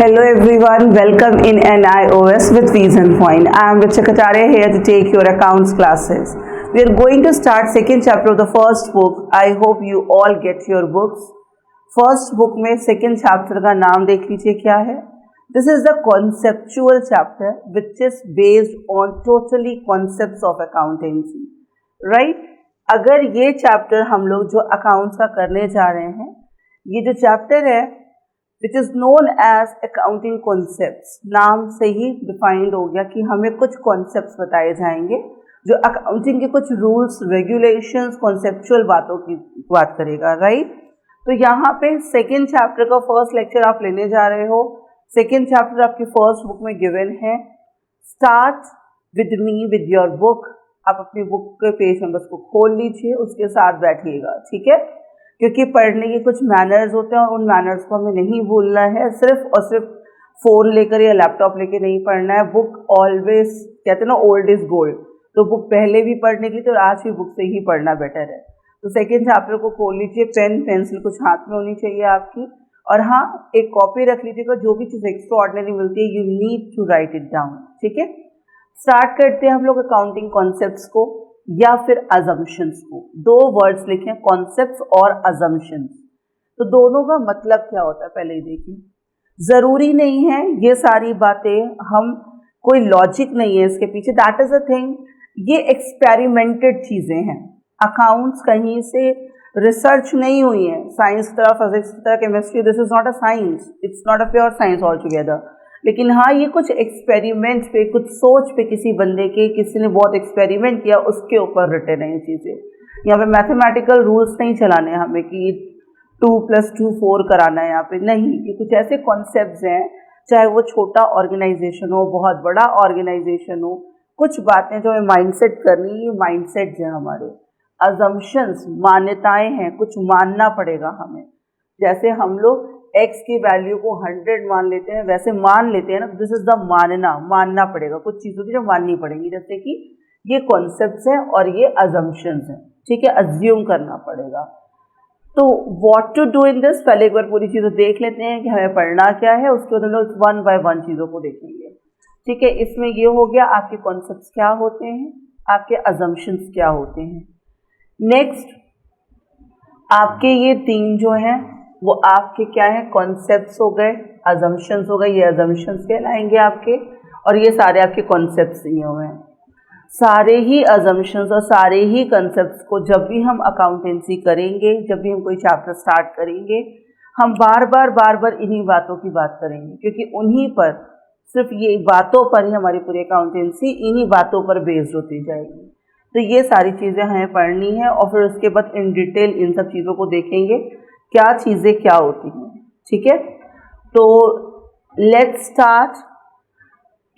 Hello everyone, welcome in NIOS with Fees and Fine. I am Richa Kataria here to take your accounts classes. We are going to start second chapter of the first book. I hope you all get your books. First book में second chapter का नाम देख लीजिए क्या है. This is the conceptual chapter which is based on totally concepts of accountancy. Right? अगर ये chapter हम लोग जो accounts का करने जा रहे हैं, ये जो chapter है which is known as accounting concepts, नाम से ही डिफाइंड हो गया कि हमें कुछ कॉन्सेप्ट्स बताए जाएंगे जो अकाउंटिंग के कुछ रूल्स, रेगुलेशंस, कॉन्सेप्चुअल बातों की बात करेगा. राइट. तो यहाँ पे सेकेंड चैप्टर का फर्स्ट लेक्चर आप लेने जा रहे हो. सेकेंड चैप्टर आपकी फर्स्ट बुक में गिवन है. Start with me with your book. आप अपनी बुक के पेज नंबर्स को खोल लीजिए, उसके साथ बैठिएगा. ठीक है, क्योंकि पढ़ने के कुछ मैनर्स होते हैं और उन मैनर्स को हमें नहीं भूलना है. सिर्फ और सिर्फ फ़ोन लेकर या लैपटॉप लेकर नहीं पढ़ना है. बुक ऑलवेज, कहते हैं ना, ओल्ड इज़ गोल्ड. तो बुक पहले भी पढ़ने की तो आज भी बुक से ही पढ़ना बेटर है. तो सेकेंड चैप्टर को खोल लीजिए. पेन पेंसिल कुछ हाथ में होनी चाहिए आपकी. और हाँ, एक कॉपी रख लीजिएगा. जो भी चीज़ एक्स्ट्रा ऑर्डिनरी मिलती है, you need to write it down. ठीक है, स्टार्ट करते हैं हम लोग अकाउंटिंग कॉन्सेप्ट्स को या फिर अजम्पशंस को. दो वर्ड्स लिखें, कॉन्सेप्ट्स और अजम्पशंस. तो दोनों का मतलब क्या होता है पहले ही देखिए. ज़रूरी नहीं है ये सारी बातें, हम कोई लॉजिक नहीं है इसके पीछे. That is a thing. ये एक्सपेरिमेंटेड चीज़ें हैं. अकाउंट्स कहीं से रिसर्च नहीं हुई है. साइंस की तरह, फिजिक्स की तरह, chemistry, this is not a science. It's not a pure science all together. लेकिन हाँ, ये कुछ एक्सपेरिमेंट पे, कुछ सोच पे किसी बंदे के, किसी ने बहुत एक्सपेरिमेंट किया, उसके ऊपर रिटन है ये चीज़ें. यहाँ पे मैथमेटिकल रूल्स नहीं चलाने हमें कि 2 + 2 4 कराना है यहाँ पे. नहीं, ये कुछ ऐसे कॉन्सेप्ट्स हैं, चाहे वो छोटा ऑर्गेनाइजेशन हो, बहुत बड़ा ऑर्गेनाइजेशन हो. कुछ बातें जो हमें माइंडसेट करनी है, ये माइंडसेट हैं हमारे. अजम्पशंस, मान्यताएँ हैं, कुछ मानना पड़ेगा हमें. जैसे हम लोग x की वैल्यू को 100 मान लेते हैं, वैसे मान लेते हैं ना. दिस इज द मानना पड़ेगा. कुछ चीज़ों की जो माननी पड़ेंगी, जैसे कि ये कॉन्सेप्ट्स हैं और ये अजम्पशंस हैं. ठीक है, अज्यूम करना पड़ेगा. तो what to do in this, पहले एक बार पूरी चीज़ें देख लेते हैं कि हमें पढ़ना क्या है. उसके बाद हम लोग 1 by 1 चीज़ों को देखेंगे. ठीक है, इसमें ये हो गया आपके कॉन्सेप्ट्स क्या होते हैं, आपके अजम्पशंस क्या होते हैं. नेक्स्ट, आपके ये 3 जो हैं वो आपके क्या है, कॉन्सेप्ट्स हो गए, अजम्पशंस हो गए. ये अजम्पशंस कहलाएंगे आपके, और ये सारे आपके कॉन्सेप्ट्स ही हुए हैं. सारे ही अजम्पशंस और सारे ही कॉन्सेप्ट्स को जब भी हम अकाउंटेंसी करेंगे, जब भी हम कोई चैप्टर स्टार्ट करेंगे, हम बार बार इन्हीं बातों की बात करेंगे, क्योंकि उन्हीं पर, सिर्फ ये बातों पर ही हमारी पूरी अकाउंटेंसी इन्हीं बातों पर बेस्ड होती जाएगी. तो ये सारी चीज़ें हमें पढ़नी है और फिर उसके बाद इन डिटेल इन सब चीज़ों को देखेंगे, क्या चीज़ें क्या होती हैं. ठीक है, तो लेट्स स्टार्ट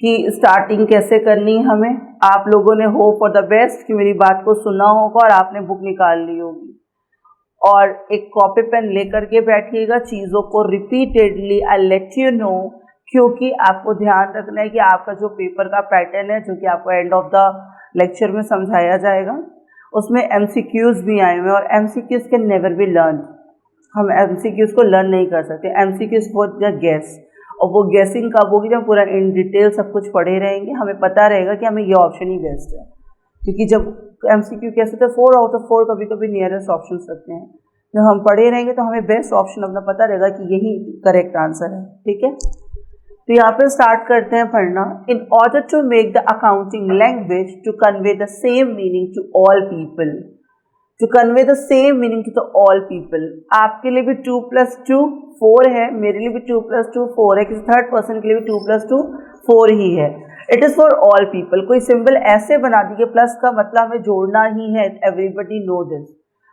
कि स्टार्टिंग कैसे करनी है हमें. आप लोगों ने होप फॉर द बेस्ट कि मेरी बात को सुना होगा और आपने बुक निकाल ली होगी और एक कॉपी पेन लेकर के बैठिएगा. चीज़ों को repeatedly I let you know, क्योंकि आपको ध्यान रखना है कि आपका जो पेपर का पैटर्न है, जो कि आपको एंड ऑफ द लेक्चर में समझाया जाएगा, उसमें MCQs भी आए हुए हैं और MCQs can never be learn. हम MCQs को लर्न नहीं कर सकते. MCQs बहुत द गेस, और वो गेसिंग कब होगी जब पूरा इन डिटेल सब कुछ पढ़े रहेंगे. हमें पता रहेगा कि हमें ये ऑप्शन ही बेस्ट है, क्योंकि जब MCQ कैसे तो 4 out of 4 कभी कभी नियरेस्ट ऑप्शन रखते हैं. जब हम पढ़े रहेंगे तो हमें बेस्ट ऑप्शन अपना पता रहेगा कि यही करेक्ट आंसर है. ठीक है, तो यहाँ पे स्टार्ट करते हैं पढ़ना. In order to make the accounting language to convey the same meaning to all people. To convey the same meaning to the all people. आपके लिए भी 2 + 2 4 है, मेरे लिए भी 2 + 2 4 है, किसी थर्ड पर्सन के लिए भी 2 + 2 4 ही है. It is for all people. कोई सिंबल ऐसे बना दीजिए, प्लस का मतलब हमें जोड़ना ही है. Everybody know this.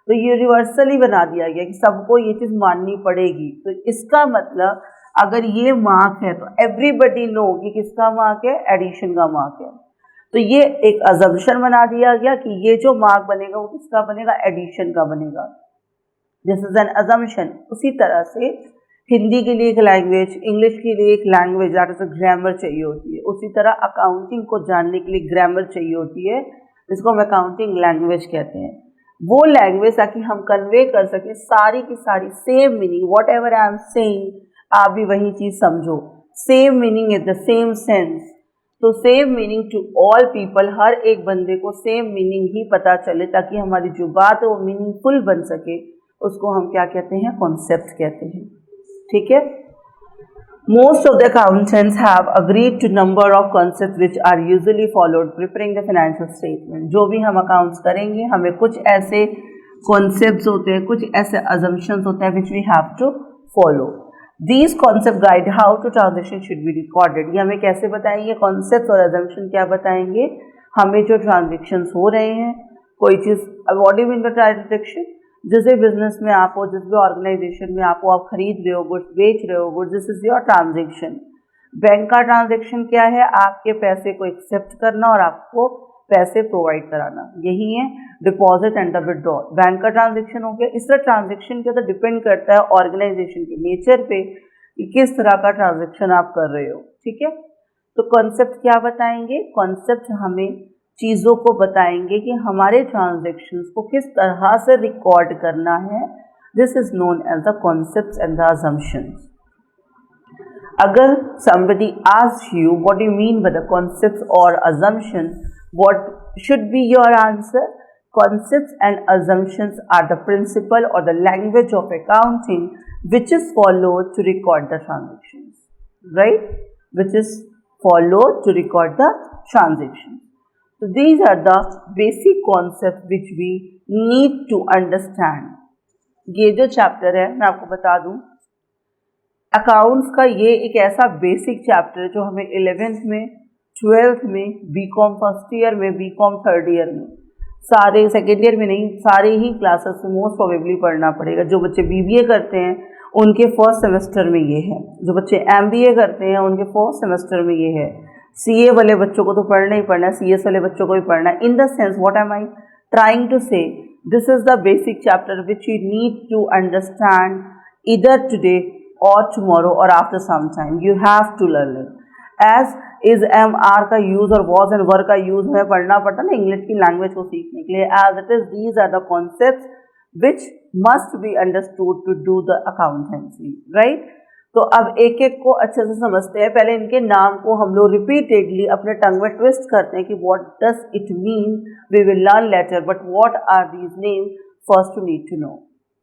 तो ये यूनिवर्सली बना दिया गया कि सबको ये चीज़ माननी पड़ेगी. तो इसका मतलब अगर ये मार्क है तो एवरीबडी नो कि किसका मार्क है, एडिशन का मार्क है. तो ये एक अजम्पशन बना दिया गया कि ये जो मार्क बनेगा वो किसका बनेगा, एडिशन का बनेगा. This is an assumption. उसी तरह से हिंदी के लिए एक लैंग्वेज, इंग्लिश के लिए एक लैंग्वेज, दैट इज ग्रामर चाहिए होती है. उसी तरह अकाउंटिंग को जानने के लिए ग्रामर चाहिए होती है, जिसको हम अकाउंटिंग लैंग्वेज कहते हैं. वो लैंग्वेज ताकि हम कन्वे कर सकें सारी की सारी same meaning, whatever I am saying, आप भी वही चीज़ समझो. Same meaning is the same sense, तो same meaning to all people, हर एक बंदे को सेम मीनिंग ही पता चले ताकि हमारी जो बात है वो मीनिंगफुल बन सके, उसको हम क्या कहते हैं, कॉन्सेप्ट कहते हैं। ठीक है। Most of the accountants have agreed to number of concepts which are usually followed preparing the financial statement. जो भी हम अकाउंट्स करेंगे हमें कुछ ऐसे कॉन्सेप्ट्स होते हैं, कुछ ऐसे assumptions होते हैं which we have to follow. These concepts guide how to transaction should be recorded. ये हमें कैसे बताएंगे, कॉन्सेप्ट और assumption क्या बताएंगे, हमें जो ट्रांजेक्शन्स हो रहे हैं, कोई चीज़, what do you mean by transaction, जिस भी बिजनेस में आप हो, जिस भी ऑर्गेनाइजेशन में आप हो, आप खरीद रहे हो गुड्स, बेच रहे हो goods, this is your transaction. Bank का ट्रांजेक्शन क्या है, आपके पैसे को एक्सेप्ट करना और आपको पैसे प्रोवाइड कराना, यही है deposit and the withdrawal. Bank का ट्रांजेक्शन हो गया। इस तरह ट्रांजेक्शन के तो डिपेंड करता है ऑर्गेनाइजेशन के नेचर पे कि किस तरह का ट्रांजेक्शन आप कर रहे हो। ठीक है। तो कॉन्सेप्ट क्या बताएंगे, कॉन्सेप्ट हमें चीज़ों को बताएंगे कि हमारे ट्रांजेक्शन्स को किस तरह से रिकॉर्ड करना है। This is known as the concepts and the assumptions. अगर somebody asks you what do you mean by the concepts or assumption, what should be your answer? Concepts and assumptions are the principle or the language of accounting which is followed to record the transactions, right? Which is followed to record the transactions. So these are the basic concepts which we need to understand. ये जो chapter है मैं आपको बता दूं, accounts का ये एक ऐसा बेसिक चैप्टर है जो हमें 11th में, 12th में, बीकॉम फर्स्ट ईयर में, बीकॉम थर्ड ईयर में, सारे सेकेंड ईयर में नहीं, सारे ही क्लासेस में मोस्ट प्रोबेबली पढ़ना पड़ेगा। जो बच्चे बीबीए करते हैं उनके फर्स्ट सेमेस्टर में ये है, जो बच्चे एमबीए करते हैं उनके फर्स्ट सेमेस्टर में ये है, सीए वाले बच्चों को तो पढ़ना ही पढ़ना है, सीएस वाले बच्चों को भी पढ़ना है। In the sense what am I trying to say, this is the basic chapter which you need to understand either today और टुमारो और after some time, you have to learn it. As is am are का use और was and were का use हमें पढ़ना पड़ता ना English की लैंग्वेज को सीखने के लिए, as it is these are the concepts which must be understood to do the accountancy, right. तो अब एक एक को अच्छे से समझते हैं। पहले इनके नाम को हम लोग रिपीटेडली अपने टंग में ट्विस्ट करते हैं कि what does it mean, we will learn later, but what are these name, first to need to know.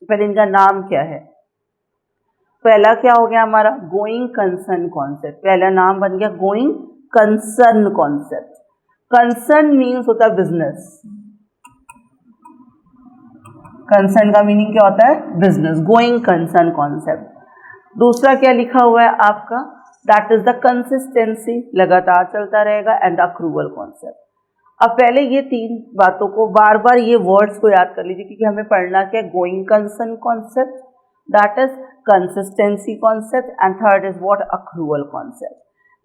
पहले इनका नाम क्या है, पहला क्या हो गया हमारा, गोइंग कंसर्न कॉन्सेप्ट। पहला नाम बन गया going concern concept. Concern means होता है बिजनेस, कंसर्न का मीनिंग क्या होता है, बिजनेस, गोइंग कंसर्न कॉन्सेप्ट। दूसरा क्या लिखा हुआ है आपका, दैट इज द कंसिस्टेंसी, लगातार चलता रहेगा, एंड द अक्रूवल कॉन्सेप्ट। अब पहले ये तीन बातों को बार बार ये वर्ड्स को याद कर लीजिए क्योंकि हमें पढ़ना क्या है, going concern concept, that is consistency concept, and third is what, accrual concept.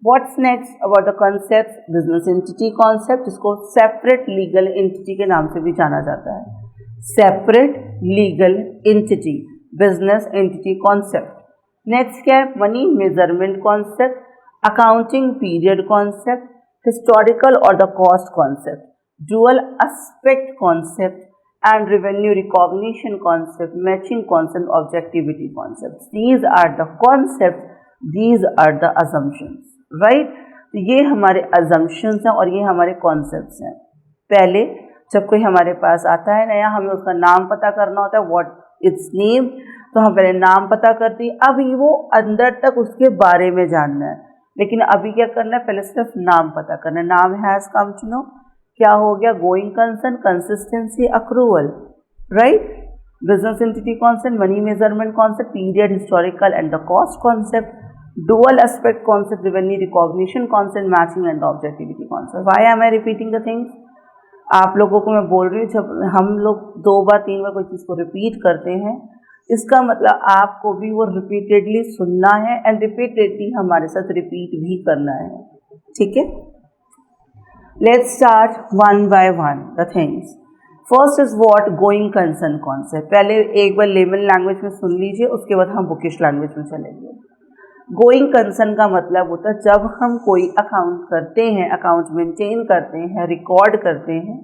What's next about the concept, business entity concept, जिसको सेपरेट लीगल एंटिटी के नाम से भी जाना जाता है, separate legal entity, business entity concept. Next क्या है, money measurement concept, accounting period concept, historical और the cost concept, dual aspect concept, and revenue recognition concept, matching concept, objectivity concept. These are the concept, these are the assumptions, right. तो ये हमारे assumptions हैं और ये हमारे concepts हैं। पहले जब कोई हमारे पास आता है नया, हमें उसका नाम पता करना होता है, व्हाट इट्स नेम, तो हम पहले नाम पता करते हैं, अब वो अंदर तक उसके बारे में जानना है। लेकिन अभी क्या करना है, पहले सिर्फ नाम पता करना है। नाम हैज कम टू नो, क्या हो गया, going concern, consistency, accrual, right, business entity concept, money measurement concept, period, historical and the cost concept, dual aspect concept, revenue recognition concept, matching and objectivity concept. Why am I repeating the things, आप लोगों को मैं बोल रही हूँ, जब हम लोग 2 बार 3 बार कोई चीज़ को रिपीट करते हैं, इसका मतलब आपको भी वो रिपीटेडली सुनना है एंड रिपीटेडली हमारे साथ रिपीट भी करना है, ठीक है। Let's start one by one the things. First is what, going concern concept. पहले एक बार लेमन लैंग्वेज में सुन लीजिए, उसके बाद हम बुकिश लैंग्वेज में चलेंगे। गोइंग कंसर्न का मतलब होता है जब हम कोई अकाउंट करते हैं, अकाउंट मेंटेन करते हैं, रिकॉर्ड करते हैं,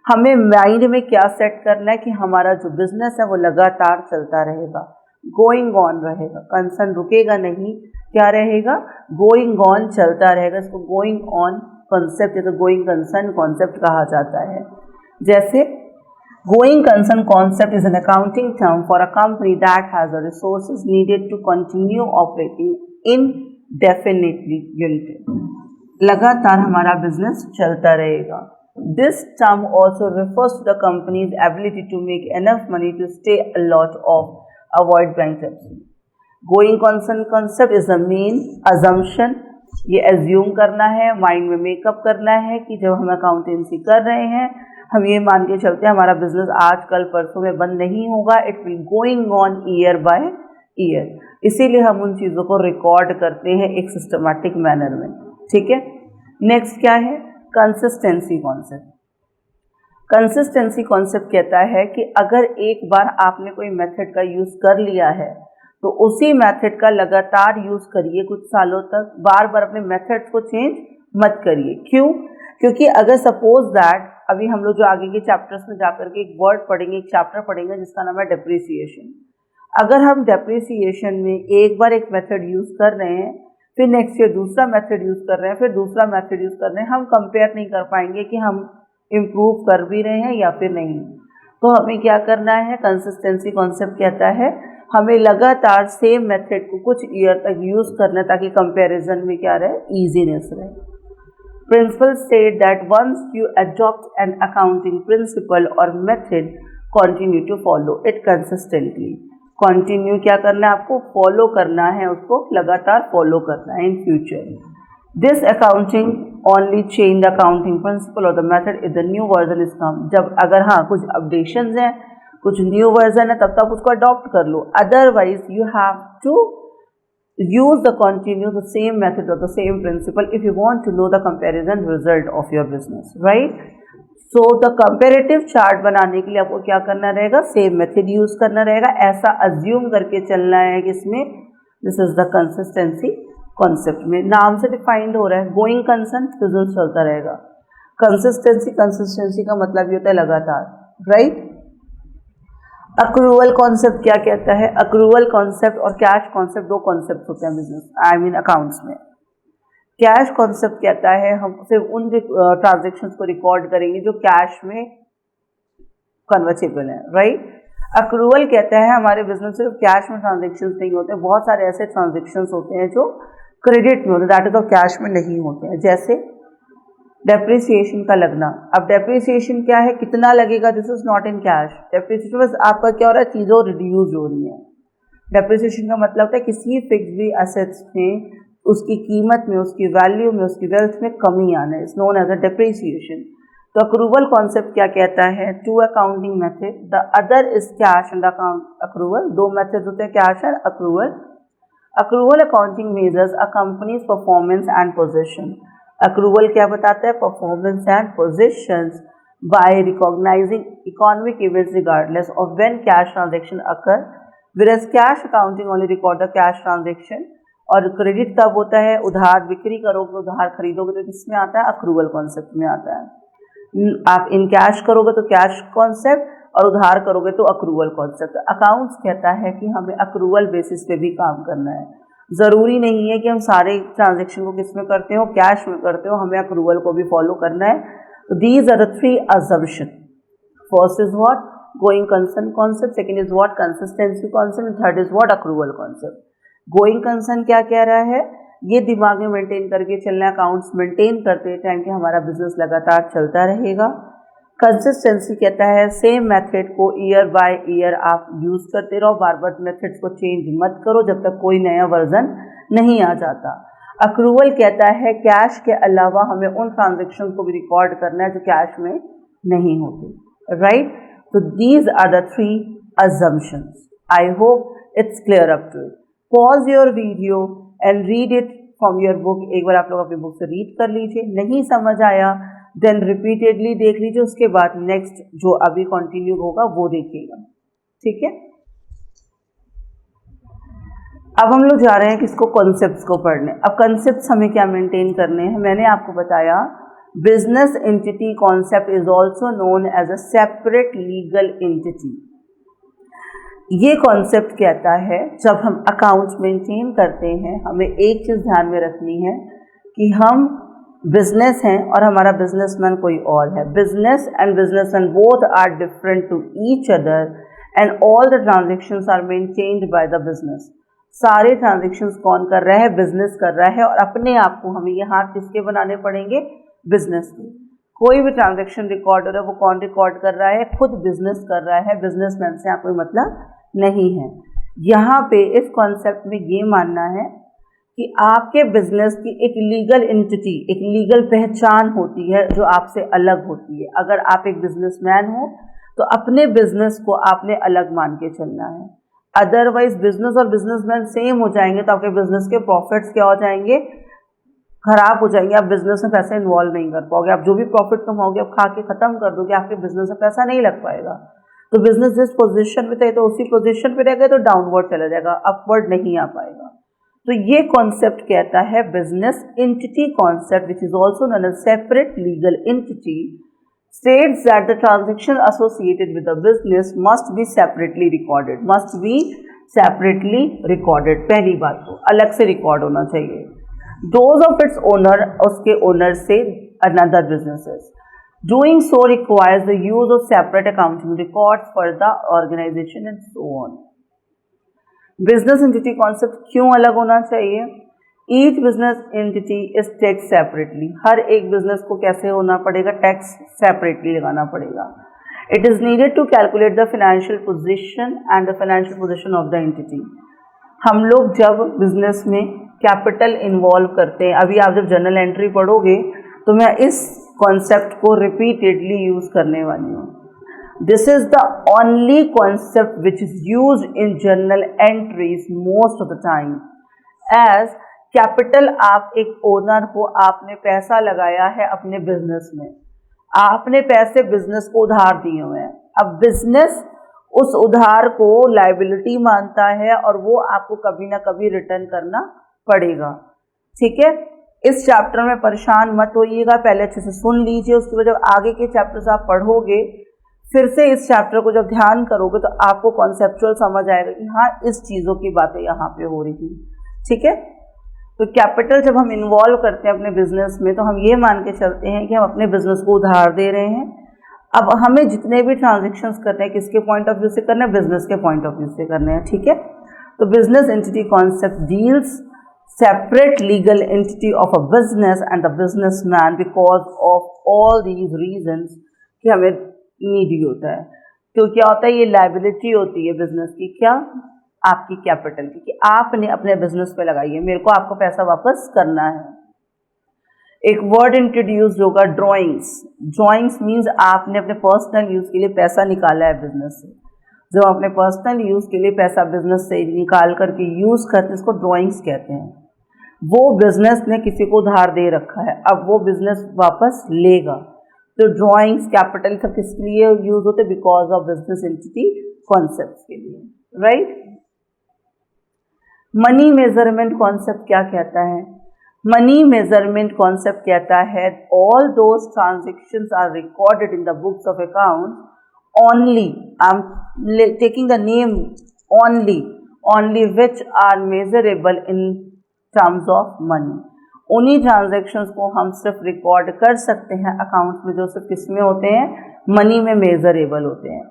हमें माइंड में क्या सेट करना है कि हमारा जो बिजनेस है वो लगातार चलता रहेगा, गोइंग ऑन रहेगा, कंसर्न रुकेगा नहीं, क्या रहेगा, गोइंग ऑन चलता रहेगा। इसको गोइंग ऑन कॉन्सेप्ट या तो गोइंग कंसर्न कॉन्सेप्ट कहा जाता है। जैसे going concern concept is an accounting term for a company that has the resources needed to continue operating indefinitely united, लगातार हमारा बिजनेस चलता रहेगा। This term also refers to the company's ability to make enough money to stay afloat or avoid bankruptcy. Going concern concept is the main assumption. ये assume करना है, mind में makeup करना है कि जब हम अकाउंटेंसी कर रहे हैं हम ये मान के चलते हैं हमारा बिजनेस आज कल परसों में बंद नहीं होगा, it will going on year by year. इसीलिए हम उन चीज़ों को रिकॉर्ड करते हैं एक सिस्टमैटिक मैनर में। ठीक है, नेक्स्ट क्या है, कंसिस्टेंसी कॉन्सेप्ट। कंसिस्टेंसी कॉन्सेप्ट कहता है कि अगर एक बार आपने कोई मेथड का यूज़ कर लिया है तो उसी मेथड का लगातार यूज़ करिए कुछ सालों तक, बार बार अपने मेथड्स को चेंज मत करिए। क्यों? क्योंकि अगर सपोज दैट अभी हम लोग जो आगे के चैप्टर्स में जाकर के एक वर्ड पढ़ेंगे, एक चैप्टर पढ़ेंगे जिसका नाम है डेप्रिसिएशन। अगर हम डेप्रिसिएशन में एक बार एक मेथड यूज़ कर रहे हैं, फिर नेक्स्ट ईयर दूसरा मेथड यूज़ कर रहे हैं, फिर दूसरा मेथड यूज़ कर रहे हैं, हम कंपेयर नहीं कर पाएंगे कि हम इम्प्रूव कर भी रहे हैं या फिर नहीं। तो हमें क्या करना है, कंसिस्टेंसी कॉन्सेप्ट कहता है हमें लगातार सेम मेथड को कुछ ईयर तक यूज़ करना है ताकि कंपैरिजन में क्या रहे, ईजीनेस रहे। Principle state that once you adopt an accounting principle और method continue to follow it consistently. Continue क्या करना है, आपको फॉलो करना है, उसको लगातार फॉलो करना है in future. This accounting only change the accounting principle और the method if the new version is come. जब अगर हाँ कुछ अपडेशंस हैं, कुछ न्यू वर्जन है, तब तक उसको अडॉप्ट कर लो। Otherwise you have to use the continue the same method or the same principle if you want to know the comparison result of your business, right? So the comparative chart बनाने के लिए आपको क्या करना रहेगा, same method use करना रहेगा। ऐसा अज्यूम करके चलना है कि इसमें this is the consistency concept में नाम से डिफाइंड हो रहा है। गोइंग कंसर्न बिजनेस चलता रहेगा, कंसिस्टेंसी का मतलब ये होता है लगातार, राइट। अक्रूवल कॉन्सेप्ट क्या कहता है, अक्रूवल कॉन्सेप्ट और कैश कॉन्सेप्ट दो कॉन्सेप्ट होते हैं बिजनेस अकाउंट्स में। कैश कॉन्सेप्ट कहता है हम सिर्फ उन ट्रांजेक्शन्स को रिकॉर्ड करेंगे जो कैश में कन्वर्टेबल है, राइट। अक्रूवल कहता है हमारे बिजनेस सिर्फ कैश में ट्रांजेक्शन्स नहीं होते, बहुत सारे ऐसे ट्रांजेक्शन्स होते हैं जो क्रेडिट में होते हैं, दैट इज ऑफ कैश में नहीं होते हैं। जैसे डेप्रिसिएशन का लगना। अब डेप्रिसिएशन क्या है, कितना लगेगा, this is not in cash. Depreciation बस आपका क्या हो रहा है, चीज़ों रिड्यूस हो रही है। डेप्रिसिएशन का मतलब होता है किसी फिक्स्ड एसेट्स में उसकी कीमत में, उसकी वैल्यू में, उसकी वेल्थ में कमी आना है, is known as a depreciation. तो अक्रूवल कॉन्सेप्ट क्या कहता है, two accounting method, the other is cash and accrual. दो मेथड होते हैं, cash and accrual. Accrual accounting measures a company's performance and position. Accrual क्या बताता है, performance and positions by recognising economic events regardless of when cash transaction occur, whereas cash accounting only record the cash transaction. और credit कब होता है, उधार बिक्री करोगे, उधार खरीदोगे तो किसमें आता है, अक्रूवल कॉन्सेप्ट में आता है। आप इन कैश करोगे तो कैश कॉन्सेप्ट और उधार करोगे तो अक्रूवल कॉन्सेप्ट। अकाउंट्स कहता है कि हमें अक्रूवल बेसिस पे भी काम करना है। ज़रूरी नहीं है कि हम सारे ट्रांजेक्शन को किस में करते हो, कैश में करते हो, हमें अक्रूवल को भी फॉलो करना है। तो these are the three assumption. First is what, going concern concept, second is what, consistency concept, third is what, accrual concept. Going concern क्या कह रहा है, ये दिमाग में मेंटेन करके चलना है, अकाउंट्स मेंटेन करते टाइम कि हमारा बिजनेस लगातार चलता रहेगा। कंसिस्टेंसी कहता है सेम मेथड को ईयर बाय ईयर आप यूज़ करते रहो, बार बार मेथड्स को चेंज मत करो जब तक कोई नया वर्जन नहीं आ जाता। अक्रूवल कहता है कैश के अलावा हमें उन ट्रांजेक्शन को भी रिकॉर्ड करना है जो कैश में नहीं होते, राइट। तो these are the three assumptions. I hope it's clear up to it. Pause your video and read it from your book. एक बार आप लोग अपनी बुक से रीड कर लीजिए, नहीं समझ आया देन रिपीटेडली देख लीजिए, उसके बाद नेक्स्ट जो अभी कंटिन्यू होगा वो देखिएगा, ठीक है। अब हम लोग जा रहे हैं किसको, कॉन्सेप्ट्स को पढ़ने। अब कॉन्सेप्ट्स हमें क्या मेंटेन करने हैं, मैंने आपको बताया business entity concept is also known as a separate legal entity. ये कॉन्सेप्ट कहता है जब हम अकाउंट्स मेंटेन करते हैं हमें एक चीज़ ध्यान में रखनी है कि हम बिजनेस हैं और हमारा बिजनेसमैन कोई और है. Business and businessman both are different to each other and all the transactions are maintained by the business. सारे ट्रांजेक्शन्स कौन कर रहा है? बिजनेस कर रहा है. और अपने आप को हमें ये हाथ किसके बनाने पड़ेंगे? बिजनेस के. कोई भी ट्रांजेक्शन रिकॉर्ड हो रहा है वो कौन रिकॉर्ड कर रहा है? खुद बिजनेस कर रहा है. बिजनेसमैन से आप कोई मतलब नहीं है. यहाँ पे इस कॉन्सेप्ट में ये मानना है कि आपके बिजनेस की एक लीगल एंटिटी, एक लीगल पहचान होती है जो आपसे अलग होती है. अगर आप एक बिजनेसमैन हो तो अपने बिजनेस को आपने अलग मान के चलना है. अदरवाइज बिजनेस और बिजनेसमैन सेम हो जाएंगे तो आपके बिजनेस के प्रॉफिट्स क्या हो जाएंगे? खराब हो जाएंगे. आप बिजनेस में पैसा इन्वॉल्व नहीं कर पाओगे. आप जो भी प्रॉफिट कमाओगे आप खा के खत्म कर दोगे. आपके बिजनेस में पैसा नहीं लग पाएगा. तो बिजनेस जिस पोजीशन में थे तो उसी पोजीशन पे रह गए तो डाउनवर्ड चला जाएगा, अपवर्ड नहीं आ पाएगा. तो ये कॉन्सेप्ट कहता है business entity concept which is also known as separate legal entity states that the transaction associated with the business must be separately recorded. Must be separately recorded. पहली बात तो अलग से रिकॉर्ड होना चाहिए. Those of its owner, उसके owner से another businesses. Doing so requires the use of separate accounting records for the organization and so on. Business entity concept क्यों अलग होना चाहिए? Each business entity is taxed separately. हर एक business को कैसे होना पड़ेगा? टैक्स सेपरेटली लगाना पड़ेगा. It is needed to calculate the financial position and the financial position of the entity. हम लोग जब बिजनेस में कैपिटल इन्वॉल्व करते हैं, अभी आप जब जर्नल एंट्री पढ़ोगे तो मैं इस कॉन्सेप्ट को रिपीटेडली यूज करने वाली हूँ. This is the only concept which is use in journal entries most of the time. As capital आप एक ओनर हो, आपने पैसा लगाया है अपने बिजनेस में, आपने पैसे बिजनेस को उधार दिए हुए हैं. अब बिजनेस उस उधार को लायबिलिटी मानता है और वो आपको कभी ना कभी रिटर्न करना पड़ेगा. ठीक है, इस चैप्टर में परेशान मत होइएगा, पहले अच्छे से सुन लीजिए. उसके बाद जब आगे के चैप्टर्स आप पढ़ोगे फिर से इस चैप्टर को जब ध्यान करोगे तो आपको कॉन्सेप्चुअल समझ आएगा कि हाँ इस चीज़ों की बातें यहाँ पे हो रही थी. ठीक है, तो कैपिटल जब हम इन्वॉल्व करते हैं अपने बिजनेस में तो हम ये मान के चलते हैं कि हम अपने बिजनेस को उधार दे रहे हैं. अब हमें जितने भी ट्रांजेक्शन्स करने हैं किसके पॉइंट ऑफ व्यू से करने हैं? बिजनेस के पॉइंट ऑफ व्यू से करने हैं. ठीक है, तो business entity concept deals separate legal entity of a business and the businessman because of all these reasons कि हमें नीडी होता है. तो क्या होता है? ये लायबिलिटी होती है बिजनेस की, क्या? आपकी कैपिटल की, कि आपने अपने बिजनेस पे लगाई है, मेरे को आपको पैसा वापस करना है. एक वर्ड इंट्रोड्यूस होगा, ड्रॉइंग्स. ड्रॉइंग्स मीन्स आपने अपने पर्सनल यूज़ के लिए पैसा निकाला है बिजनेस से. जब अपने पर्सनल यूज़ के लिए पैसा बिजनेस से निकाल करके यूज़ करते हैं इसको ड्रॉइंग्स कहते हैं. वो बिजनेस ने किसी को उधार दे रखा है, अब वो बिजनेस वापस लेगा. तो ड्रॉइंग्स कैपिटल सब किसके लिए यूज होते? Because of business entity concept के लिए. राइट. मनी मेजरमेंट कॉन्सेप्ट क्या कहता है? मनी मेजरमेंट कॉन्सेप्ट कहता है all those transactions are recorded in the books of account only, I am taking the name only which are measurable in terms of money. उन्हीं transactions को हम सिर्फ record कर सकते हैं अकाउंट्स में जो सिर्फ किसमें होते हैं? मनी में मेजरेबल होते हैं.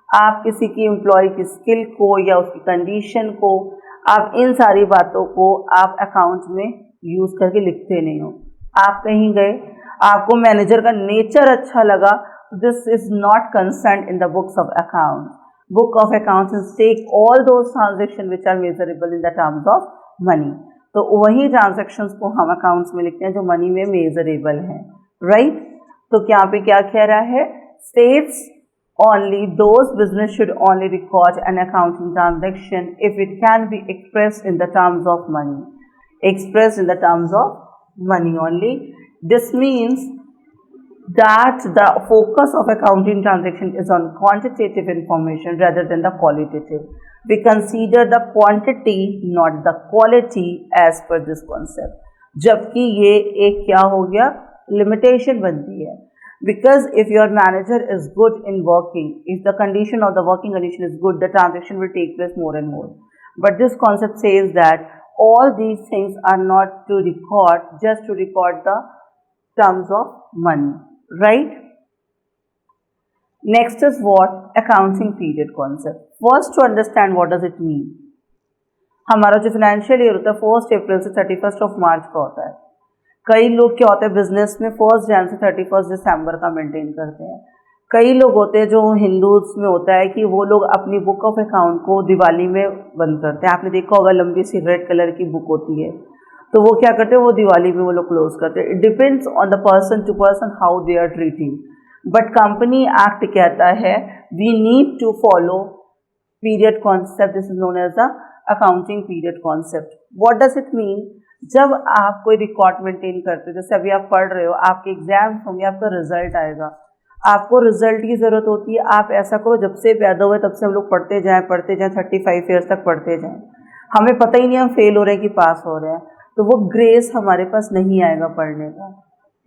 आप किसी की एम्प्लॉय की स्किल को या उसकी कंडीशन को, आप इन सारी बातों को आप अकाउंट में यूज़ करके लिखते नहीं हो. आप कहीं गए, आपको मैनेजर का नेचर अच्छा लगा, this is not concern in the books of account. Book of accounts take all those transaction which are measurable in the terms of money. तो वही ट्रांजेक्शन्स को हम अकाउंट्स में लिखते हैं जो मनी में मेजरेबल हैं. राइट. तो यहाँ पे क्या कह रहा है? States only those business should only record an accounting transaction if it can be expressed in the terms of money. Expressed in the terms of money only. This means that the focus of accounting transaction is on quantitative information rather than the qualitative. We consider the quantity not the quality as per this concept. जबकि ये एक क्या हो गया? Limitation बनती है. Because if your manager is good in working, if the condition of the working condition is good, the transaction will take place more and more. But this concept says that all these things are not to record, just to record the terms of money, right? Next is what? Accounting period concept. First, to understand what does it mean. हमारा जो financial year होता है 1 अप्रैल से 31 मार्च का होता है. कई लोग क्या होता है बिजनेस में 1 जनवरी से 31 दिसंबर का मेंटेन करते हैं. कई लोग होते हैं जो हिंदूज में होता है कि वो लोग अपनी बुक ऑफ अकाउंट को दिवाली में बंद करते हैं. आपने देखा होगा लंबी सी रेड कलर की बुक होती है, तो वो क्या करते हैं, वो दिवाली में वो लोग क्लोज करते हैं. It depends on the person to person how they are treating. But company act कहता है we need to follow period concept. This is known as the accounting period concept. What does it mean? जब आप कोई record maintain करते हो, जैसे अभी आप पढ़ रहे हो, आपके एग्जाम्स होंगे, आपका रिजल्ट आएगा, आपको रिजल्ट की ज़रूरत होती है. आप ऐसा करो जब से पैदा हुए तब से हम लोग पढ़ते जाएं 35 ईयर्स तक पढ़ते जाएं. हमें पता ही नहीं हम फेल हो रहे हैं कि पास हो रहे हैं, तो वो ग्रेस हमारे पास नहीं आएगा पढ़ने का.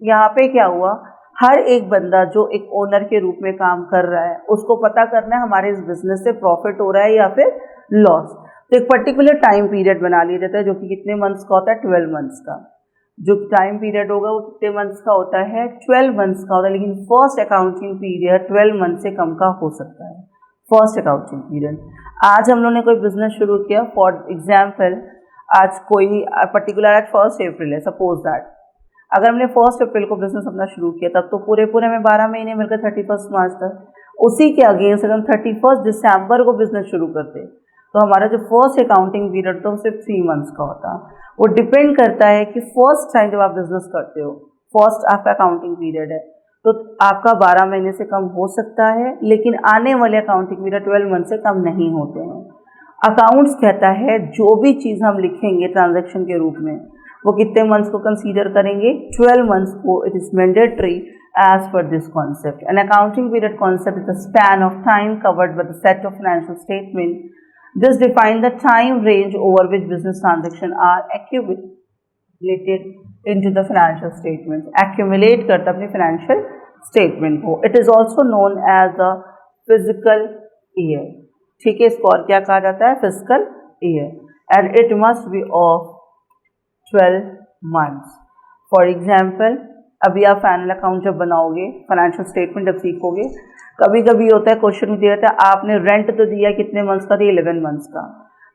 यहाँ पे क्या हुआ, हर एक बंदा जो एक ओनर के रूप में काम कर रहा है उसको पता करना है हमारे इस बिजनेस से प्रॉफिट हो रहा है या फिर लॉस. तो एक पर्टिकुलर टाइम पीरियड बना लिया जाता है जो कि कितने मंथ्स का होता है, 12 मंथ्स का. जो टाइम पीरियड होगा वो कितने मंथ्स का होता है, 12 मंथ्स का होता है. लेकिन फर्स्ट अकाउंटिंग पीरियड 12 मंथ से कम का हो सकता है. First accounting period. आज हम लोगों ने कोई बिजनेस शुरू किया, फॉर एग्जाम्पल आज कोई पर्टिकुलर आज 1 अप्रैल है, सपोज दैट. अगर हमने 1 अप्रैल को बिजनेस अपना शुरू किया तब तो पूरे हमें 12 महीने मिलकर 31 मार्च तक. उसी के अगेंस्ट अगर हम 31 दिसंबर को बिजनेस शुरू करते तो हमारा जो फर्स्ट अकाउंटिंग पीरियड था वो सिर्फ 3 मंथ्स का होता. वो डिपेंड करता है कि फर्स्ट टाइम जब आप बिजनेस करते हो, फर्स्ट आपका अकाउंटिंग पीरियड है, तो आपका 12 महीने से कम हो सकता है, लेकिन आने वाले अकाउंटिंग पीरियड 12 मंथ से कम नहीं होते हैं. अकाउंट्स कहता है जो भी चीज़ हम लिखेंगे ट्रांजैक्शन के रूप में वो कितने मंथ्स को कंसीडर करेंगे, 12 मंथ्स को. It is mandatory as per this concept. An accounting period concept is a span of time covered by the set of financial statement. This defines the time range over which business transactions are accumulated into the financial statements. Accumulate करता अपनी financial statement को. It is also known as the fiscal year. ठीक है, इसको और क्या कहा जाता है, fiscal year. And it must be of 12 months. For example, अभी आप फाइनल अकाउंट जब बनाओगे, फाइनेंशियल स्टेटमेंट जब सीखोगे, कभी कभी होता है क्वेश्चन में दिया रहता है आपने रेंट तो दिया कितने मंथ्स का, 11 मंथ्स का.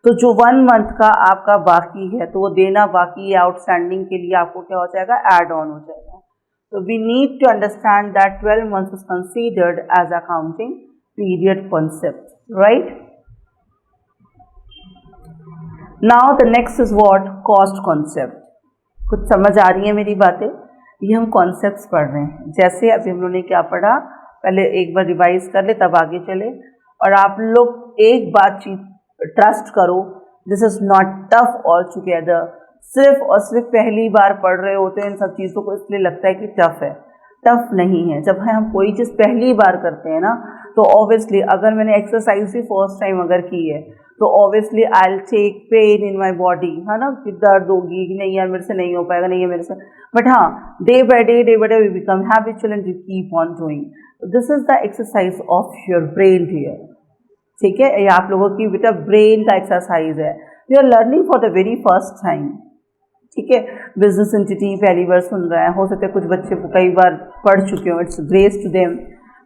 तो जो 1 मंथ का आपका बाकी है तो वो देना बाकी है आउटस्टैंडिंग के लिए आपको क्या हो जाएगा, ऐड ऑन हो जाएगा. तो we need to understand that 12 months is considered as accounting period concept, right. Now the next is what, cost concept. कुछ समझ आ रही है मेरी बातें? ये हम कॉन्सेप्ट्स पढ़ रहे हैं. जैसे अभी हम लोगों ने क्या पढ़ा, पहले एक बार रिवाइज कर ले तब आगे चले. और आप लोग एक बात ट्रस्ट करो, this is not tough all together. सिर्फ और सिर्फ पहली बार पढ़ रहे होते हैं इन सब चीज़ों को, इसलिए लगता है कि टफ है. टफ नहीं है. जब हम कोई चीज़ पहली बार करते हैं ना, तो ऑब्वियसली अगर मैंने एक्सरसाइज भी फर्स्ट टाइम अगर की है तो obviously I will take pain in my body, है ना, कि दर्द होगी कि नहीं यार मेरे से नहीं हो पाएगा, नहीं है मेरे से. बट हाँ, day by day we become habitual and we keep on doing. This is the exercise of your brain here. ठीक है, ये आप लोगों की बेटा ब्रेन का एक्सरसाइज है. You are learning for the very first time. ठीक है, बिजनेस एंटिटी पहली बार सुन रहे हैं, हो सकता है कुछ बच्चे कई बार पढ़ चुके हो, इट्स ग्रेस टू देम.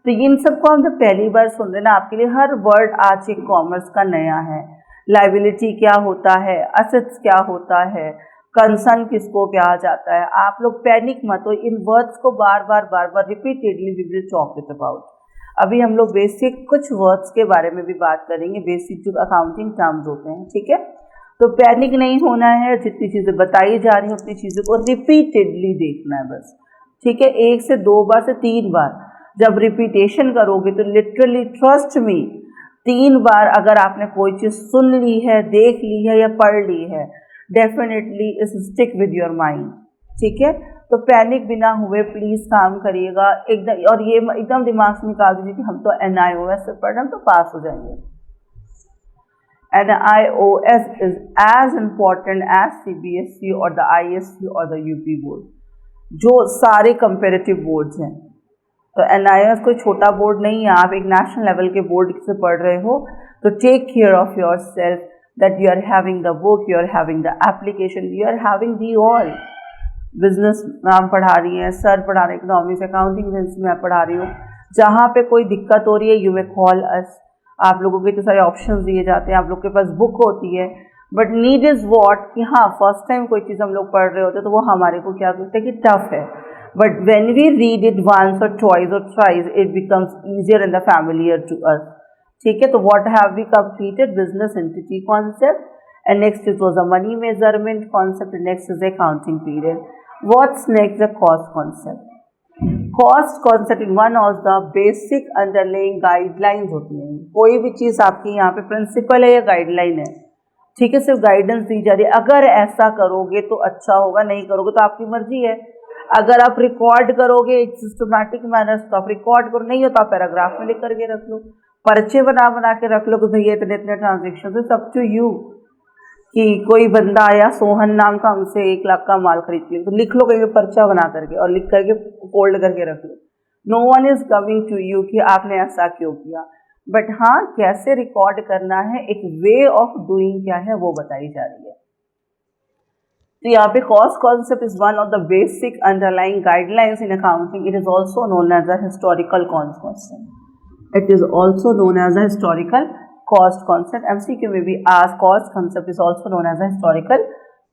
तो इन सबको हम जब पहली बार सुन रहे हैं ना, आपके लिए हर वर्ड आज एक कॉमर्स का नया है. लाइबिलिटी क्या होता है, असेट्स क्या होता है, कंसर्न किसको कहा जाता है. आप लोग पैनिक मत हो, इन वर्ड्स को बार बार repeatedly we will talk with about. अभी हम लोग बेसिक कुछ वर्ड्स के बारे में भी बात करेंगे, बेसिक जो अकाउंटिंग टर्म्स होते हैं. ठीक है, तो पैनिक नहीं होना है. जितनी चीज़ें बताई जा रही हैं उतनी चीज़ों को रिपीटेडली देखना है बस. ठीक है, 1 से 2 बार से 3 बार जब रिपीटेशन करोगे तो लिटरली ट्रस्ट मी, 3 बार अगर आपने कोई चीज़ सुन ली है, देख ली है या पढ़ ली है, डेफिनेटली इस स्टिक विद योर माइंड. ठीक है, तो पैनिक बिना हुए प्लीज़ काम करिएगा एकदम. और ये एकदम दिमाग से निकाल दीजिए कि हम तो NIOS से पढ़ रहे हैं तो पास हो जाएंगे. NIOS is as important as CBSE और the ISC और the UP बोर्ड, जो सारे कंपेरेटिव बोर्ड्स हैं. तो NIOS कोई छोटा बोर्ड नहीं है, आप एक नेशनल लेवल के बोर्ड से पढ़ रहे हो, तो take care of yourself that you are having the book, you are having the application, you are having the all. Business ma'am पढ़ा रही हैं, सर पढ़ा रहे हैं, इकोनॉमिक्स अकाउंटिंग सेंस में पढ़ा रही हूँ। जहाँ पे कोई दिक्कत हो रही है यू मे कॉल अस। आप लोगों को इतने सारे ऑप्शंस दिए जाते हैं, आप लोग के पास बुक होती है, बट नीड इज़ वॉट कि हाँ फर्स्ट टाइम कोई चीज़ हम लोग पढ़ रहे होते हैं तो वो हमारे को क्या करते हैं कि टफ है, but when we read it once or twice or thrice it becomes easier and the familiar to us. ठीक है, तो what have we completed? Business entity concept, and next it was a money measurement concept, next is accounting period. What's next? The cost concept. Cost concept one of the basic underlying guidelines होती हैं। कोई भी चीज़ आपकी यहाँ पे principal है या guideline है, ठीक है, सिर्फ गाइडेंस दी जा रही है। अगर ऐसा करोगे तो अच्छा होगा, नहीं करोगे तो आपकी मर्जी है। अगर आप रिकॉर्ड करोगे एक सिस्टमैटिक मैनर तो आप रिकॉर्ड करो, नहीं हो तो आप पैराग्राफ में लिख करके रख लो, पर्चे बना के रख लो कि भैया इतने इतने ट्रांजेक्शन है, सब टू यू। कि कोई बंदा आया सोहन नाम का, हमसे 1 लाख का माल खरीद लिया, तो लिख लो कहीं पर्चा बना करके और लिख करके फोल्ड करके रख लो। No one is coming to you कि आपने ऐसा क्यों किया, बट हाँ कैसे रिकॉर्ड करना है, एक वे ऑफ डूइंग क्या है वो बताई जा रही है। तो यहाँ पे cost concept is one of the basic underlying guidelines in accounting. It is also known as a historical concept. It is also known as a historical cost concept. MCQ may be asked, cost concept is also known as a historical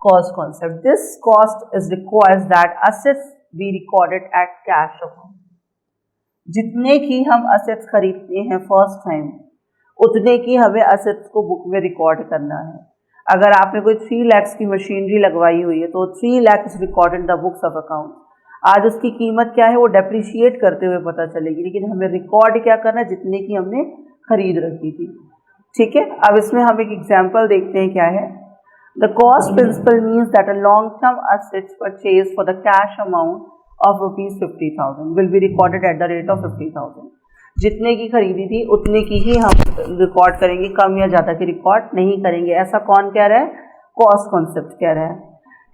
cost concept. This cost is requires that assets be recorded at cash account. जितने की हम assets खरीदते हैं first time, उतने की हमें assets को book में रिकॉर्ड करना है। अगर आपने कोई 3 lakhs की मशीनरी लगवाई हुई है तो 3 lakhs is recorded in the books of account। आज उसकी कीमत क्या है वो डेप्रिशिएट करते हुए पता चलेगी, लेकिन हमें रिकॉर्ड क्या करना है? जितने की हमने खरीद रखी थी। ठीक है, अब इसमें हम एक एग्जाम्पल देखते हैं क्या है। The cost principle means that a long term assets purchase for the cash amount of ₹50,000 will be recorded at the rate of 50,000। जितने की खरीदी थी उतने की ही हम रिकॉर्ड करेंगे, कम या ज़्यादा की रिकॉर्ड नहीं करेंगे। ऐसा कौन कह रहा है? कॉस्ट कॉन्सेप्ट कह रहा है।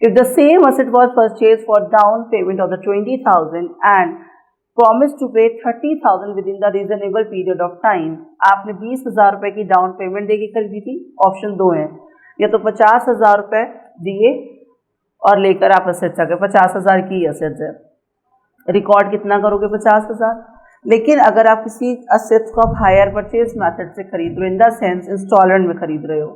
If the same asset was purchase for down payment of the 20,000 and promise to pay 30,000 within the reasonable period of time, आपने 20,000 रुपये की डाउन पेमेंट देके खरीदी थी। ऑप्शन 2 है, या तो 50,000 रुपये दिए और लेकर आप असेट्स आ गए, 50,000 की असेट्स है, रिकॉर्ड कितना करोगे? 50,000। लेकिन अगर आप किसी असेट्स को आप हायर परचेज मेथड से खरीद रहे हो, इन द सेंस इंस्टॉलमेंट में खरीद रहे हो,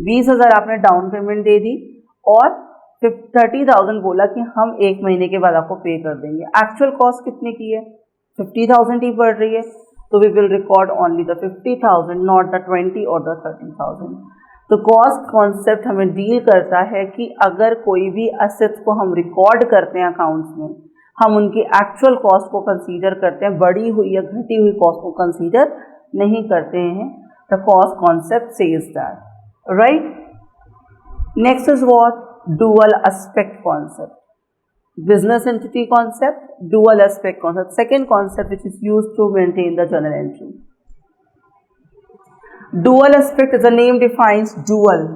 20,000 आपने डाउन पेमेंट दे दी और 30,000 बोला कि हम 1 महीने के बाद आपको पे कर देंगे। एक्चुअल कॉस्ट कितने की है? 50,000 ही पड़ रही है, तो we will record only the 50,000 not the 20 or the 30,000। तो कॉस्ट कॉन्सेप्ट हमें डील करता है कि अगर कोई भी असेट्स को हम रिकॉर्ड करते हैं अकाउंट्स में, हम उनकी एक्चुअल कॉस्ट को कंसीडर करते हैं, बढ़ी हुई या घटी हुई कॉस्ट को कंसीडर नहीं करते हैं। The cost concept says that, right. Next is what? dual aspect concept, business entity concept, dual aspect concept, second concept which is used to maintain the journal entry. Dual aspect as the name defines dual,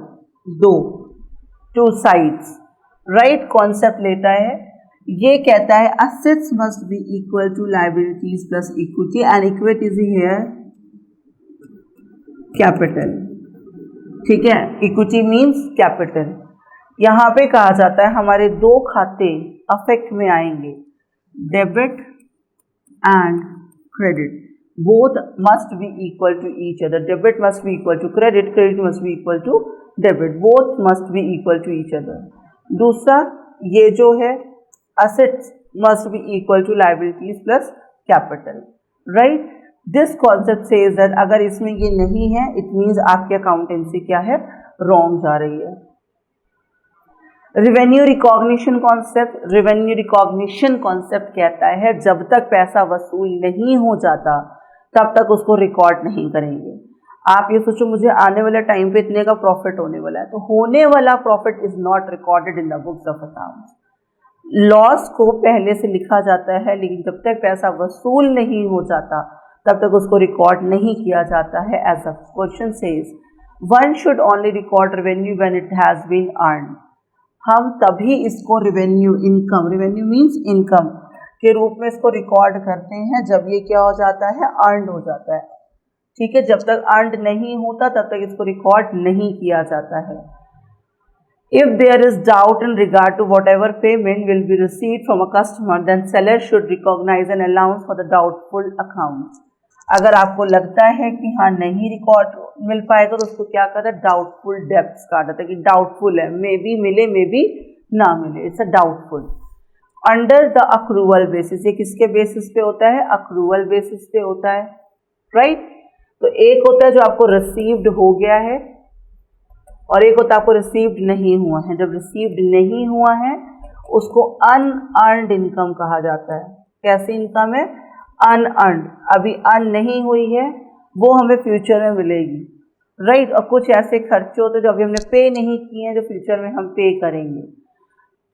दो, two sides, right concept लेता है। ये कहता है assets must be equal to liabilities plus equity and equity is here capital। ठीक है, equity means capital। यहाँ पे कहा जाता है हमारे 2 खाते अफेक्ट में आएंगे, debit and credit, both must be equal to each other. Debit must be equal to credit, credit must be equal to debit, both must be equal to each other. दूसरा ये जो है assets must be equal to liabilities plus capital, right. This concept says that अगर इसमें ये नहीं है it means आपकी अकाउंटेंसी क्या है? रॉन्ग जा रही है। Revenue recognition concept, revenue recognition concept कहता है जब तक पैसा वसूल नहीं हो जाता तब तक उसको रिकॉर्ड नहीं करेंगे। आप ये सोचो मुझे आने वाले टाइम पे इतने का प्रॉफिट होने वाला है, तो होने वाला profit is not recorded in the books of accounts. Loss को पहले से लिखा जाता है, लेकिन जब तक पैसा वसूल नहीं हो जाता तब तक उसको रिकॉर्ड नहीं किया जाता है। As a question says, one should only record revenue when it has been earned. हम तभी इसको revenue income, revenue means income, के रूप में इसको रिकॉर्ड करते हैं जब ये क्या हो जाता है, अर्नड हो जाता है। ठीक है, जब तक अर्नड नहीं होता तब तक इसको रिकॉर्ड नहीं किया जाता है। If there is doubt in regard to whatever payment will be received from a customer, then seller should recognize an allowance for the doubtful accounts. अगर आपको लगता है कि हाँ नहीं रिकॉर्ड मिल पाएगा तो उसको क्या कहता है, डाउटफुल डेब्ट्स कहा जाता है कि डाउटफुल है, मे बी मिले मे बी ना मिले, it's a doubtful. Under the accrual basis, ये किसके बेसिस पे होता है, अक्रूवल बेसिस पे होता है, राइट। तो एक होता है जो आपको रिसीव्ड हो गया है और एक होता है आपको रिसीव्ड नहीं हुआ है। जब रिसीव्ड नहीं हुआ है उसको अनअर्न्ड इनकम कहा जाता है। कैसी इनकम है, अनअर्न्ड, अभी अर्न नहीं हुई है, वो हमें फ्यूचर में मिलेगी, राइट। और कुछ ऐसे खर्चे होते हैं जो अभी हमने पे नहीं किए हैं जो फ्यूचर में हम पे करेंगे।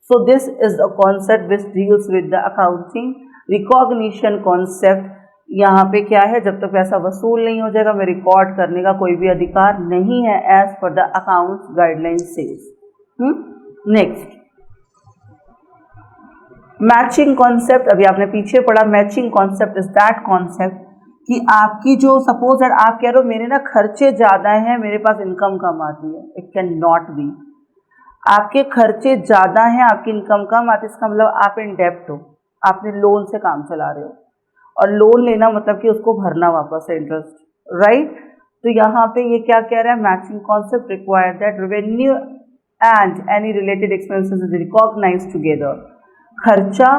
So this is the concept which deals with the accounting recognition concept. यहाँ पे क्या है, जब तक पैसा वसूल नहीं हो जाएगा मैं रिकॉर्ड करने का कोई भी अधिकार नहीं है, as per the accounts guideline says. Next, matching concept. अभी आपने पीछे पढ़ा, matching concept is that concept कि आपकी जो, सपोज दैट आप कह रहे हो मेरे ना खर्चे ज़्यादा हैं, मेरे पास इनकम कम आती है। It can not be. आपके खर्चे ज़्यादा हैं, आपकी इनकम कम आती है, इसका मतलब आप इन डेप्ट हो, आपने लोन से काम चला रहे हो, और लोन लेना मतलब कि उसको भरना वापस है, इंटरेस्ट, राइट। तो यहाँ पे ये क्या कह रहा है, matching concept require that revenue and any related expenses is recognized together. खर्चा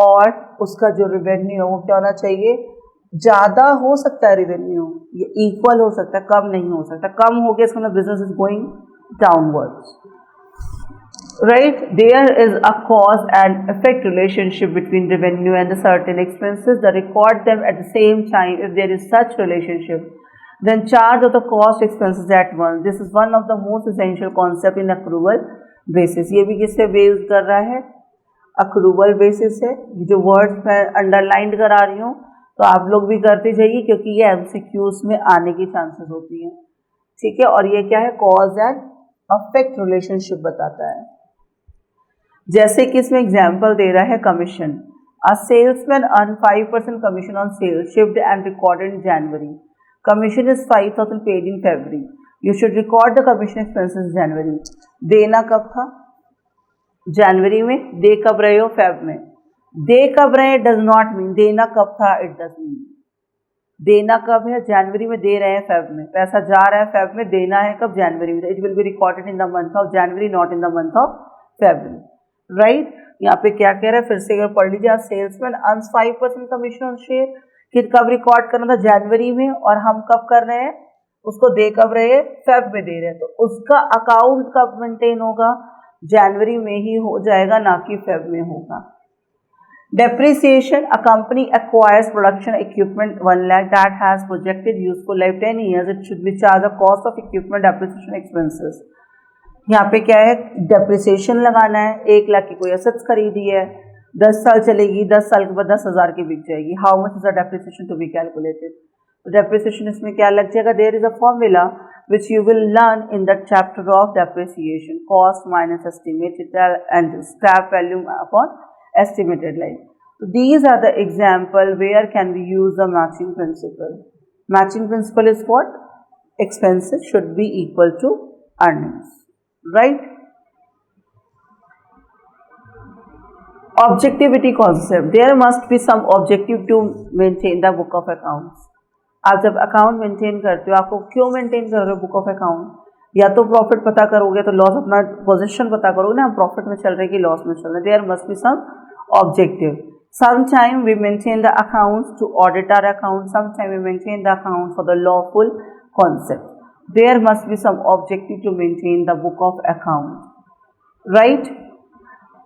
और उसका जो रेवेन्यू है वो क्या होना चाहिए, ज़्यादा हो सकता है रेवेन्यू, ये इक्वल हो सकता है, कम नहीं हो सकता। कम हो गया इसका मतलब business is going downwards, right? There is a cause and effect relationship between revenue and the certain expenses. The record them at the same time. If there is such relationship, then charge of the cost expenses at once. This is one of the most essential concept in accrual basis. ये भी किससे based कर रहा है, accrual basis है। जो words मैं underlined करा रही हूँ तो आप लोग भी करते जाइए क्योंकि ये MCQs में आने की चांसेस होती हैं, ठीक है। और ये क्या है, कॉज एंड अफेक्ट रिलेशनशिप बताता है। जैसे कि इसमें एग्जाम्पल दे रहा है commission. A salesman earn 5% commission on sales shipped and recorded in January. Commission is 5,000 paid in February. You should record the commission expenses January. देना कब था, जनवरी में। दे कब रहे हो, फेब में। दे कब रहे डज नॉट मीन देना कब था, इट डज मीन देना कब है, जनवरी में दे रहे हैं, फेब में। पैसा जा रहा है फेब में, देना है कब, जनवरी में। It will be recorded in the month of January, not in the month of February, right. यहाँ पे क्या कह रहा है, फिर से अगर पढ़ लीजिए। Salesman earns 5% commission on share, कि कब रिकॉर्ड करना था, जनवरी में, और हम कब कर रहे हैं, उसको दे कब रहे हैं, फेब में दे रहे हैं। तो उसका अकाउंट कब मेंटेन होगा, जनवरी में ही हो जाएगा, ना कि फेब में होगा। Depreciation, a company acquires production equipment 1 lakh that has projected useful life 10 years. It should be charged the cost of equipment depreciation expenses. यहाँ पे क्या है, डेप्रिसिएशन लगाना है। 1 लाख की कोई एसेट्स खरीदी है, 10 साल चलेगी, 10 साल के बाद 10,000 की बिक जाएगी। How much is the depreciation to be calculated. तो डेप्रिसिएशन इसमें क्या लग जाएगा, there is a formula which you will learn in the chapter of depreciation, cost minus estimated and scrap value upon estimated life. So these are the example where can we use the matching principle. Matching principle is what, expenses should be equal to earnings, right? Objectivity concept, there must be some objective to maintain the book of accounts. आप जब account maintain करते हो, आपको क्यों maintain कर रहे हो book of account, या तो प्रॉफिट पता करोगे तो लॉस, अपना पोजीशन पता करोगे ना, हम प्रॉफिट में चल रहे हैं कि लॉस में चल रहे हैं। There must be some objective. Sometime we maintain the accounts to audit our accounts, sometime we maintain the accounts for the lawful concept. There must be some objective to maintain the book of account, right?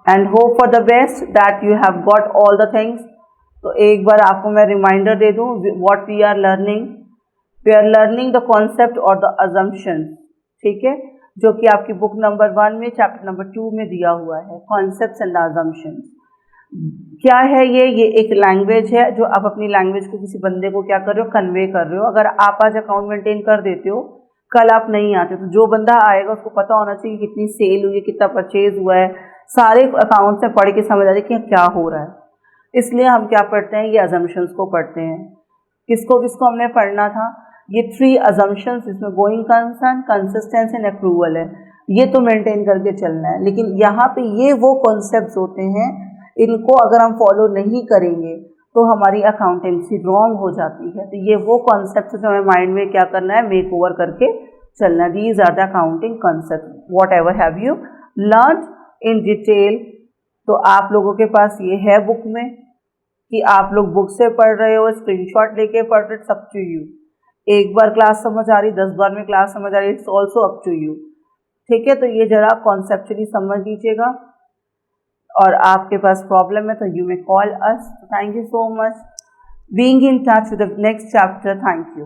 And hope for the best that you have got all the things. तो एक बार आपको मैं reminder दे दूँ, what we are learning the concept और the assumption, ठीक है, जो कि आपकी बुक नंबर 1 में चैप्टर नंबर 2 में दिया हुआ है, कॉन्सेप्ट्स एंड अजम्पशन। क्या है ये एक लैंग्वेज है जो आप अपनी लैंग्वेज को किसी बंदे को क्या कर रहे हो, कन्वे कर रहे हो। अगर आप आज अकाउंट मेंटेन कर देते हो, कल आप नहीं आते तो जो बंदा आएगा उसको पता होना चाहिए कितनी सेल हुई है, कितना परचेज हुआ है, सारे अकाउंट से पढ़ के समझ आ जाए कि क्या हो रहा है। इसलिए हम क्या पढ़ते हैं, ये अजम्पशंस को पढ़ते हैं। किसको किसको हमने पढ़ना था, ये 3 अजम्पशंस, इसमें going concern, consistency and accrual है, ये तो मेंटेन करके चलना है। लेकिन यहाँ पे ये वो कॉन्सेप्ट्स होते हैं, इनको अगर हम फॉलो नहीं करेंगे तो हमारी अकाउंटेंसी रॉन्ग हो जाती है। तो ये वो कॉन्सेप्ट्स जो हमें माइंड में क्या करना है, मेक ओवर करके चलना। These are the accounting concept whatever have you learn in detail. तो आप लोगों के पास ये है बुक में कि आप लोग बुक से पढ़ रहे हो, स्क्रीनशॉट लेके पढ़ रहे, सब टू यू। एक बार क्लास समझ आ रही, 10 बार में क्लास समझ आ रही, it's also up to you. ठीक है, तो ये जरा कॉन्सेप्चुअली समझ लीजिएगा। और आपके पास प्रॉब्लम है तो you may call us. Thank you so much being in touch with the next chapter. Thank you.